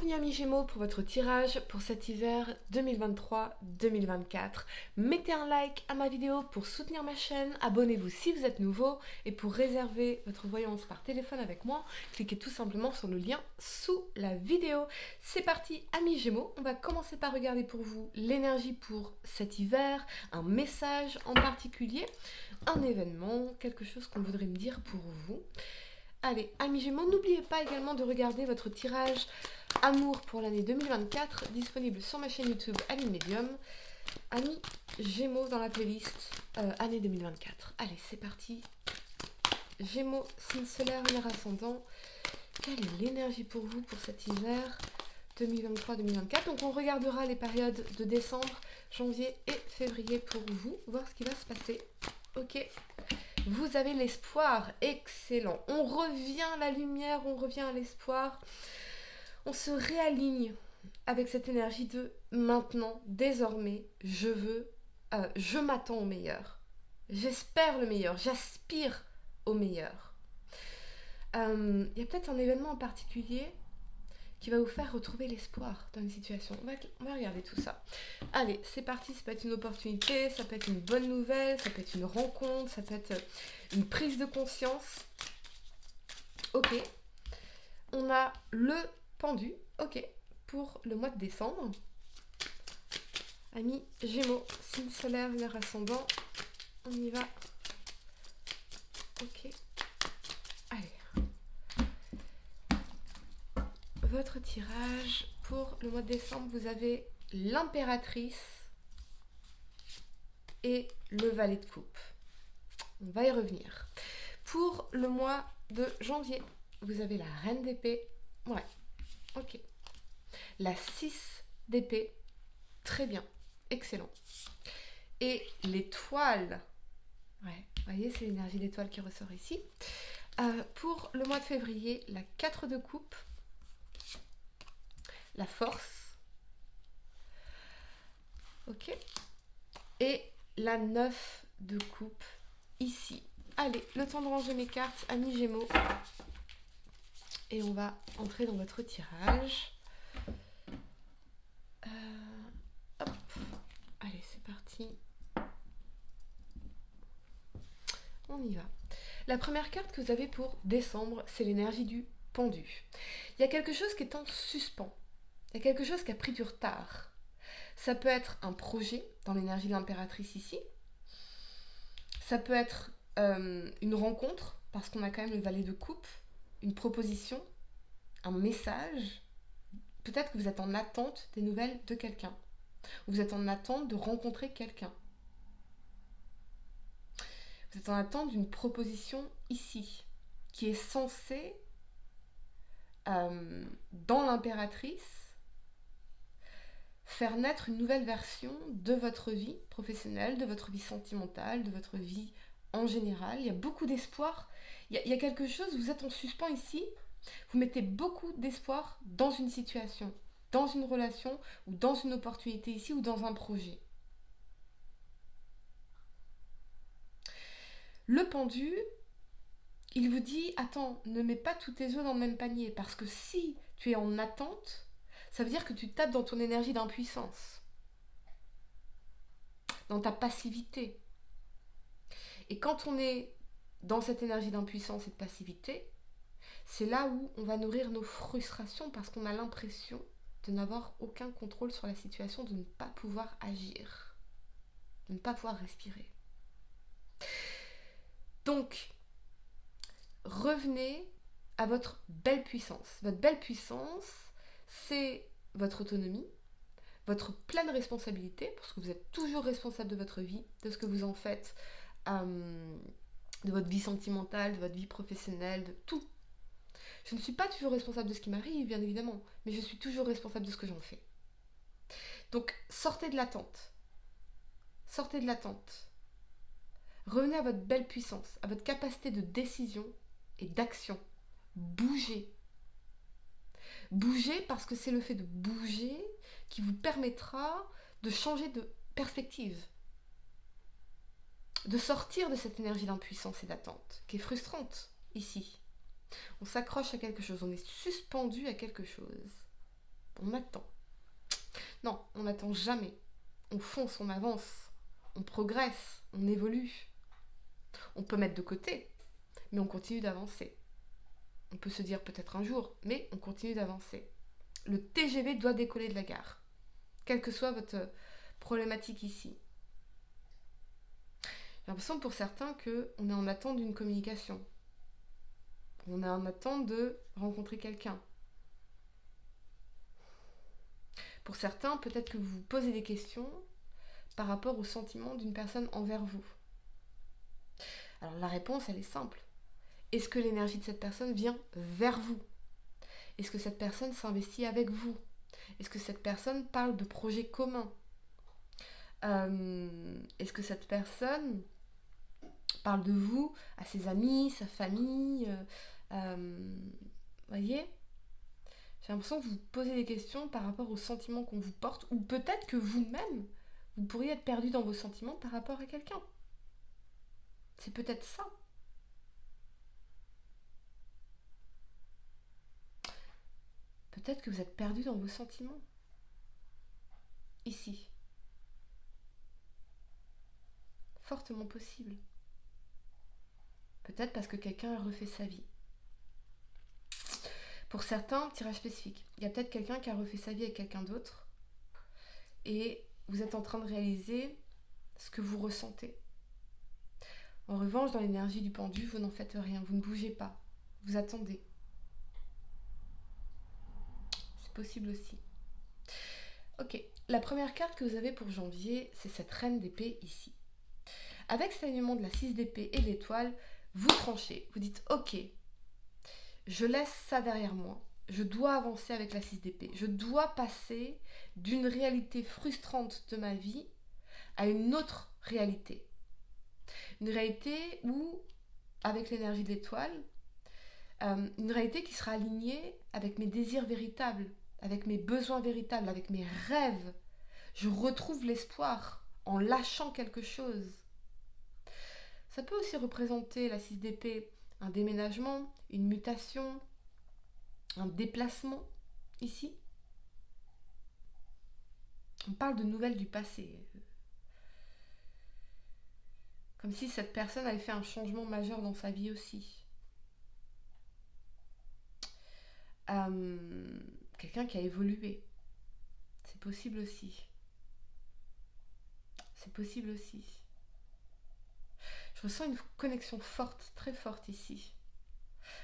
Bienvenue amis Gémeaux pour votre tirage pour cet hiver 2023-2024. Mettez un like à ma vidéo pour soutenir ma chaîne, abonnez-vous si vous êtes nouveau et pour réserver votre voyance par téléphone avec moi, cliquez tout simplement sur le lien sous la vidéo. C'est parti amis Gémeaux, on va commencer par regarder pour vous l'énergie pour cet hiver, un message en particulier, un événement, quelque chose qu'on voudrait me dire pour vous. Allez, amis Gémeaux, n'oubliez pas également de regarder votre tirage Amour pour l'année 2024, disponible sur ma chaîne YouTube Aline Medium. Amis Gémeaux dans la playlist année 2024. Allez, c'est parti. Gémeaux, signe solaire, lunaire ascendant. Quelle est l'énergie pour vous pour cet hiver 2023-2024? Donc on regardera les périodes de décembre, janvier et février pour vous, voir ce qui va se passer. Ok. Vous avez l'espoir, excellent. On revient à la lumière, on revient à l'espoir. On se réaligne avec cette énergie de maintenant, désormais, je m'attends au meilleur. J'espère le meilleur, j'aspire au meilleur. Il y a peut-être un événement en particulier qui va vous faire retrouver l'espoir dans une situation. On va regarder tout ça. Allez, c'est parti, ça peut être une opportunité, ça peut être une bonne nouvelle, ça peut être une rencontre, ça peut être une prise de conscience. Ok. On a le pendu, ok, pour le mois de décembre. Amis Gémeaux, signe solaire, lunaire ascendant, on y va. Ok. Allez. Votre tirage pour le mois de décembre, vous avez l'impératrice et le valet de coupe. On va y revenir. Pour le mois de janvier, vous avez la reine d'épée. Ouais, ok. La 6 d'épée. Très bien, excellent. Et l'étoile. Ouais, vous voyez, c'est l'énergie d'étoile qui ressort ici. Pour le mois de février, la 4 de coupe. La force. Ok. Et la 9 de coupe ici. Allez, le temps de ranger mes cartes, amis Gémeaux. Et on va entrer dans votre tirage. Hop. Allez, c'est parti. On y va. La première carte que vous avez pour décembre, c'est l'énergie du pendu. Il y a quelque chose qui est en suspens. Il y a quelque chose qui a pris du retard. Ça peut être un projet dans l'énergie de l'impératrice ici. Ça peut être une rencontre, parce qu'on a quand même le valet de coupe, une proposition, un message. Peut-être que vous êtes en attente des nouvelles de quelqu'un. Vous êtes en attente de rencontrer quelqu'un. Vous êtes en attente d'une proposition ici, qui est censée, dans l'impératrice, faire naître une nouvelle version de votre vie professionnelle, de votre vie sentimentale, de votre vie en général. Il y a beaucoup d'espoir. Il y a quelque chose, vous êtes en suspens ici. Vous mettez beaucoup d'espoir dans une situation, dans une relation, ou dans une opportunité ici, ou dans un projet. Le pendu, il vous dit, attends, ne mets pas tous tes œufs dans le même panier, parce que si tu es en attente, ça veut dire que tu tapes dans ton énergie d'impuissance, dans ta passivité. Et quand on est dans cette énergie d'impuissance et de passivité, c'est là où on va nourrir nos frustrations, parce qu'on a l'impression de n'avoir aucun contrôle sur la situation, de ne pas pouvoir agir, de ne pas pouvoir respirer. Donc, revenez à votre belle puissance. Votre belle puissance, c'est votre autonomie, votre pleine responsabilité, parce que vous êtes toujours responsable de votre vie, de ce que vous en faites, de votre vie sentimentale, de votre vie professionnelle, de tout. Je ne suis pas toujours responsable de ce qui m'arrive, bien évidemment, mais je suis toujours responsable de ce que j'en fais. Donc, sortez de l'attente. Sortez de l'attente. Revenez à votre belle puissance, à votre capacité de décision et d'action. Bougez. Bougez parce que c'est le fait de bouger qui vous permettra de changer de perspective. De sortir de cette énergie d'impuissance et d'attente, qui est frustrante ici. On s'accroche à quelque chose, on est suspendu à quelque chose. On attend. Non, on n'attend jamais. On fonce, on avance, on progresse, on évolue. On peut mettre de côté, mais on continue d'avancer. On peut se dire peut-être un jour, mais on continue d'avancer. Le TGV doit décoller de la gare, quelle que soit votre problématique ici. J'ai l'impression pour certains qu'on est en attente d'une communication. On est en attente de rencontrer quelqu'un. Pour certains, peut-être que vous vous posez des questions par rapport au sentiment d'une personne envers vous. Alors la réponse, elle est simple. Est-ce que l'énergie de cette personne vient vers vous? Est-ce que cette personne s'investit avec vous? Est-ce que cette personne parle de projets communs? Est-ce que cette personne parle de vous à ses amis, sa famille? Voyez? J'ai l'impression que vous posez des questions par rapport aux sentiments qu'on vous porte, ou peut-être que vous-même, vous pourriez être perdu dans vos sentiments par rapport à quelqu'un. C'est peut-être ça. Peut-être que vous êtes perdu dans vos sentiments. Ici. Fortement possible. Peut-être parce que quelqu'un a refait sa vie. Pour certains, tirage spécifique. Il y a peut-être quelqu'un qui a refait sa vie avec quelqu'un d'autre et vous êtes en train de réaliser ce que vous ressentez. En revanche, dans l'énergie du pendu, vous n'en faites rien, vous ne bougez pas, vous attendez. C'est possible aussi. Ok, la première carte que vous avez pour janvier, c'est cette reine d'épée ici. Avec cet alignement de la 6 d'épée et de l'étoile, vous tranchez, vous dites ok, je laisse ça derrière moi, je dois avancer avec la 6 d'épée, je dois passer d'une réalité frustrante de ma vie à une autre réalité. Une réalité où, avec l'énergie de l'étoile, une réalité qui sera alignée avec mes désirs véritables, avec mes besoins véritables, avec mes rêves. Je retrouve l'espoir en lâchant quelque chose. Ça peut aussi représenter la 6 d'épée, un déménagement, une mutation, un déplacement ici. On parle de nouvelles du passé. Comme si cette personne avait fait un changement majeur dans sa vie aussi. Quelqu'un qui a évolué. C'est possible aussi. C'est possible aussi. Je ressens une connexion forte, très forte ici,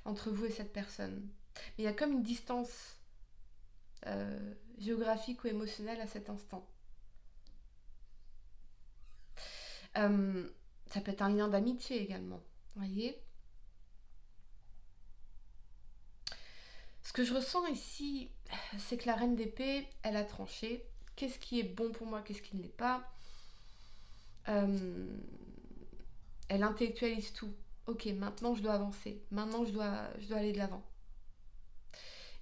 entre vous et cette personne. Mais il y a comme une distance géographique ou émotionnelle à cet instant. Ça peut être un lien d'amitié également, voyez. Ce que je ressens ici, c'est que la reine d'épée, elle a tranché. Qu'est-ce qui est bon pour moi, qu'est-ce qui ne l'est pas? Elle intellectualise tout. Ok, maintenant je dois avancer. Maintenant je dois aller de l'avant.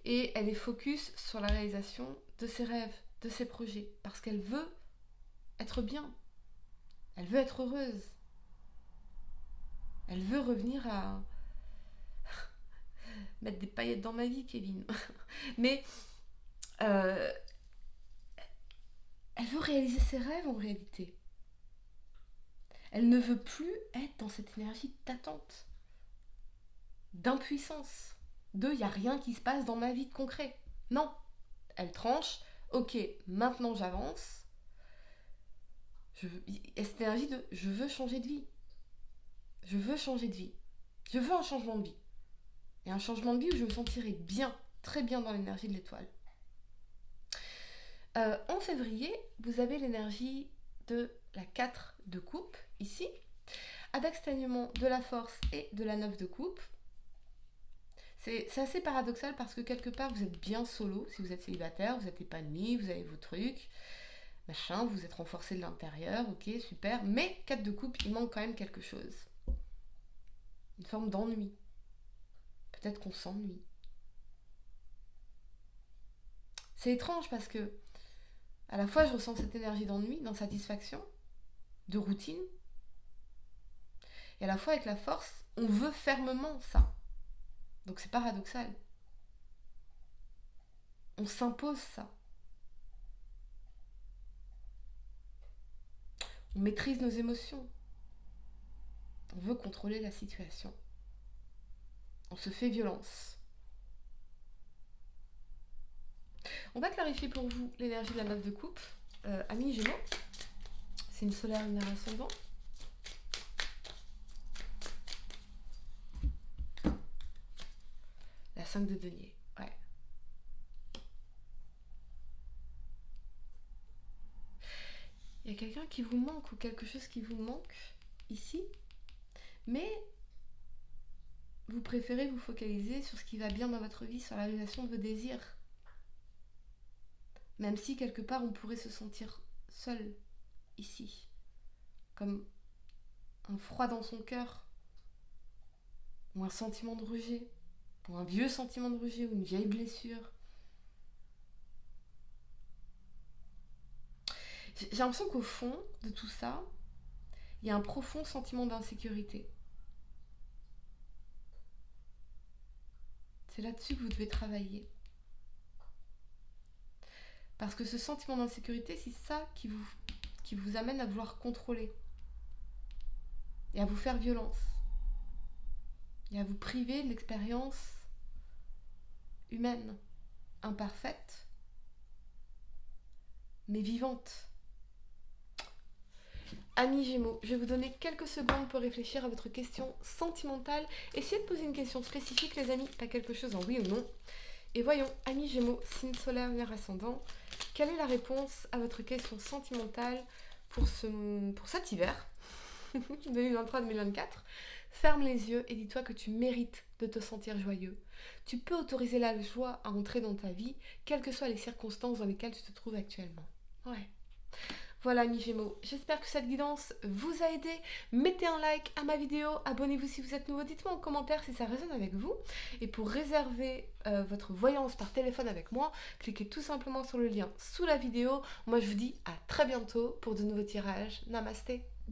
Et elle est focus sur la réalisation de ses rêves, de ses projets. Parce qu'elle veut être bien. Elle veut être heureuse. Elle veut revenir à mettre des paillettes dans ma vie, Kevin. Mais elle veut réaliser ses rêves en réalité. Elle ne veut plus être dans cette énergie d'attente, d'impuissance, de il n'y a rien qui se passe dans ma vie de concret. Non, elle tranche, ok, maintenant j'avance. Cette énergie de je veux changer de vie. Je veux changer de vie. Je veux un changement de vie. Et un changement de vie où je me sentirai bien, très bien dans l'énergie de l'étoile. En février, vous avez l'énergie de la 4 de coupe, ici, avec cet alignement de la force et de la 9 de coupe. C'est assez paradoxal parce que quelque part, vous êtes bien solo, si vous êtes célibataire, vous êtes épanoui, vous avez vos trucs, machin, vous êtes renforcé de l'intérieur, ok, super. Mais 4 de coupe, il manque quand même quelque chose. Une forme d'ennui. Peut-être qu'on s'ennuie. C'est étrange parce que à la fois je ressens cette énergie d'ennui, d'insatisfaction, de routine, et à la fois avec la force, on veut fermement ça. Donc c'est paradoxal. On s'impose ça. On maîtrise nos émotions. On veut contrôler la situation. On se fait violence. On va clarifier pour vous l'énergie de la 9 de coupe. Amis Gémeaux, c'est une solaire, une ascendant. La 5 de denier, ouais. Il y a quelqu'un qui vous manque ou quelque chose qui vous manque ici, mais vous préférez vous focaliser sur ce qui va bien dans votre vie, sur la réalisation de vos désirs. Même si quelque part on pourrait se sentir seul ici, comme un froid dans son cœur, ou un sentiment de rejet, ou un vieux sentiment de rejet, ou une vieille blessure. J'ai l'impression qu'au fond de tout ça, il y a un profond sentiment d'insécurité. C'est là-dessus que vous devez travailler. Parce que ce sentiment d'insécurité, c'est ça qui vous amène à vouloir contrôler. Et à vous faire violence. Et à vous priver de l'expérience humaine, imparfaite, mais vivante. Amis Gémeaux, je vais vous donner quelques secondes pour réfléchir à votre question sentimentale. Essayez de poser une question spécifique, les amis, pas quelque chose en oui ou non. Et voyons, amis Gémeaux, signe solaire, lunaire, ascendant, quelle est la réponse à votre question sentimentale pour cet hiver 2023-2024 ? Ferme les yeux et dis-toi que tu mérites de te sentir joyeux. Tu peux autoriser la joie à entrer dans ta vie, quelles que soient les circonstances dans lesquelles tu te trouves actuellement. Ouais. Voilà amis Gémeaux, j'espère que cette guidance vous a aidé. Mettez un like à ma vidéo, abonnez-vous si vous êtes nouveau, dites-moi en commentaire si ça résonne avec vous. Et pour réserver votre voyance par téléphone avec moi, cliquez tout simplement sur le lien sous la vidéo. Moi je vous dis à très bientôt pour de nouveaux tirages. Namasté.